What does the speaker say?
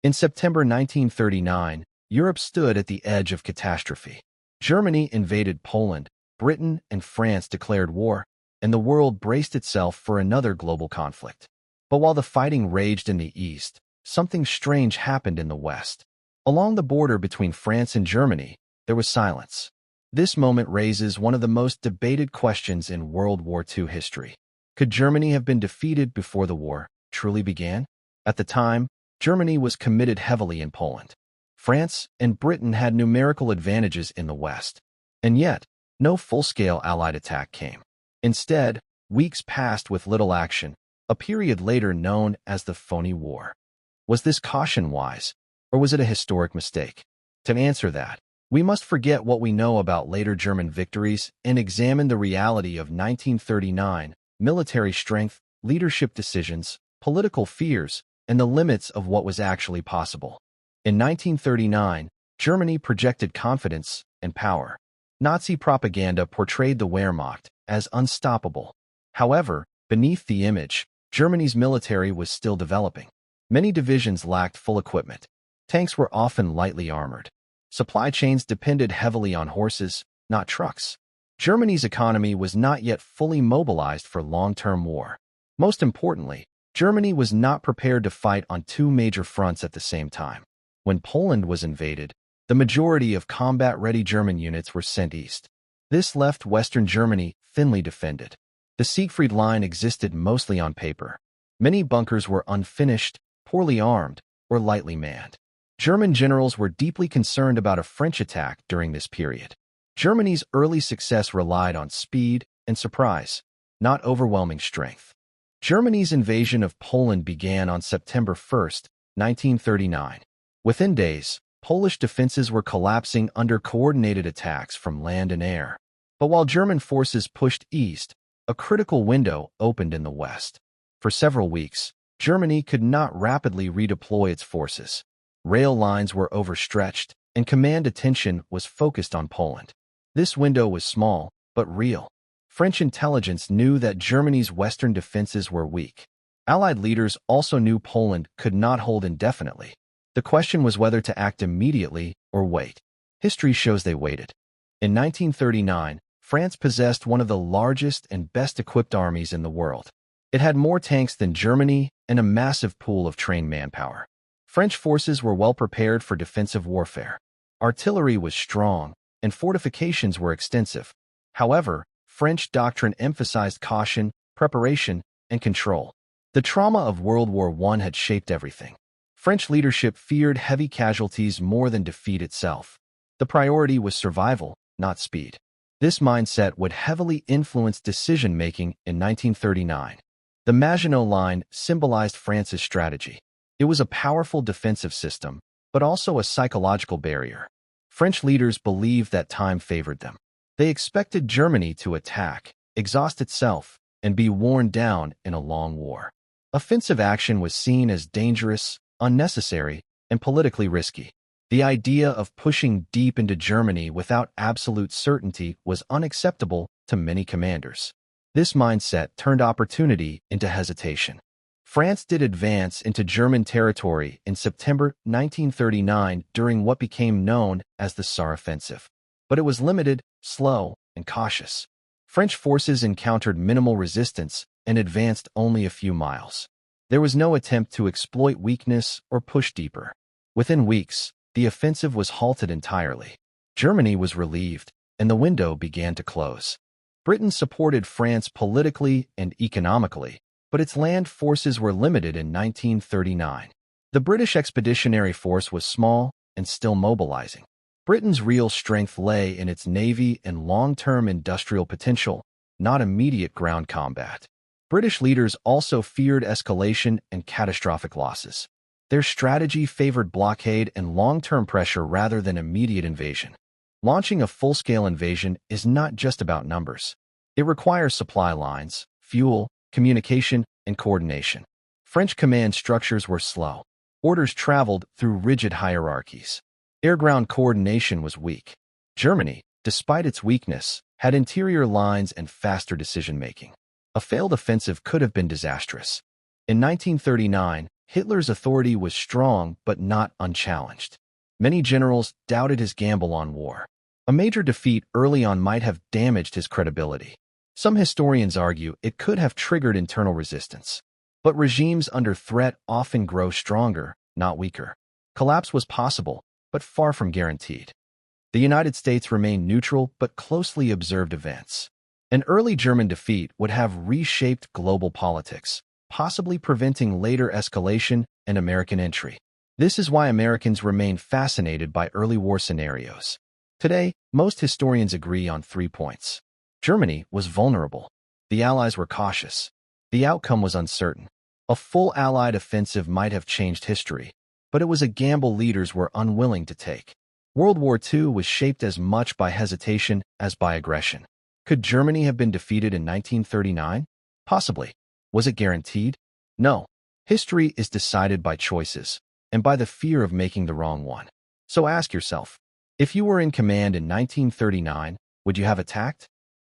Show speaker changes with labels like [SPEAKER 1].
[SPEAKER 1] In September 1939, Europe stood at the edge of catastrophe. Germany invaded Poland, Britain and France declared war, and the world braced itself for another global conflict. But while the fighting raged in the east, something strange happened in the west. Along the border between France and Germany, there was silence. This moment raises one of the most debated questions in World War II history. Could Germany have been defeated before the war truly began? At the time, Germany was committed heavily in Poland. France and Britain had numerical advantages in the west. And yet, no full-scale Allied attack came. Instead, weeks passed with little action, a period later known as the Phoney War. Was this caution wise, or was it a historic mistake? To answer that, we must forget what we know about later German victories and examine the reality of 1939, military strength, leadership decisions, political fears, and the limits of what was actually possible. In 1939, Germany projected confidence and power. Nazi propaganda portrayed the Wehrmacht as unstoppable. However, beneath the image, Germany's military was still developing. Many divisions lacked full equipment. Tanks were often lightly armored. Supply chains depended heavily on horses, not trucks. Germany's economy was not yet fully mobilized for long-term war. Most importantly, Germany was not prepared to fight on two major fronts at the same time. When Poland was invaded, the majority of combat-ready German units were sent east. This left Western Germany thinly defended. The Siegfried Line existed mostly on paper. Many bunkers were unfinished, poorly armed, or lightly manned. German generals were deeply concerned about a French attack during this period. Germany's early success relied on speed and surprise, not overwhelming strength. Germany's invasion of Poland began on September 1, 1939. Within days, Polish defenses were collapsing under coordinated attacks from land and air. But while German forces pushed east, a critical window opened in the west. For several weeks, Germany could not rapidly redeploy its forces. Rail lines were overstretched, and command attention was focused on Poland. This window was small, but real. French intelligence knew that Germany's western defenses were weak. Allied leaders also knew Poland could not hold indefinitely. The question was whether to act immediately or wait. History shows they waited. In 1939, France possessed one of the largest and best-equipped armies in the world. It had more tanks than Germany and a massive pool of trained manpower. French forces were well prepared for defensive warfare. Artillery was strong, and fortifications were extensive. However, French doctrine emphasized caution, preparation, and control. The trauma of World War I had shaped everything. French leadership feared heavy casualties more than defeat itself. The priority was survival, not speed. This mindset would heavily influence decision-making in 1939. The Maginot Line symbolized France's strategy. It was a powerful defensive system, but also a psychological barrier. French leaders believed that time favored them. They expected Germany to attack, exhaust itself, and be worn down in a long war. Offensive action was seen as dangerous, unnecessary, and politically risky. The idea of pushing deep into Germany without absolute certainty was unacceptable to many commanders. This mindset turned opportunity into hesitation. France did advance into German territory in September 1939 during what became known as the Saar Offensive. But it was limited, slow, and cautious. French forces encountered minimal resistance and advanced only a few miles. There was no attempt to exploit weakness or push deeper. Within weeks, the offensive was halted entirely. Germany was relieved, and the window began to close. Britain supported France politically and economically, but its land forces were limited in 1939. The British Expeditionary Force was small and still mobilizing. Britain's real strength lay in its navy and long-term industrial potential, not immediate ground combat. British leaders also feared escalation and catastrophic losses. Their strategy favored blockade and long-term pressure rather than immediate invasion. Launching a full-scale invasion is not just about numbers. It requires supply lines, fuel, communication, and coordination. French command structures were slow. Orders traveled through rigid hierarchies. Air-ground coordination was weak. Germany, despite its weakness, had interior lines and faster decision-making. A failed offensive could have been disastrous. In 1939, Hitler's authority was strong but not unchallenged. Many generals doubted his gamble on war. A major defeat early on might have damaged his credibility. Some historians argue it could have triggered internal resistance. But regimes under threat often grow stronger, not weaker. Collapse was possible, but far from guaranteed. The United States remained neutral but closely observed events. An early German defeat would have reshaped global politics, possibly preventing later escalation and American entry. This is why Americans remain fascinated by early war scenarios. Today, most historians agree on 3 points. Germany was vulnerable. The Allies were cautious. The outcome was uncertain. A full Allied offensive might have changed history, but it was a gamble leaders were unwilling to take. World War II was shaped as much by hesitation as by aggression. Could Germany have been defeated in 1939? Possibly. Was it guaranteed? No. History is decided by choices, and by the fear of making the wrong one. So ask yourself, if you were in command in 1939, would you have attacked?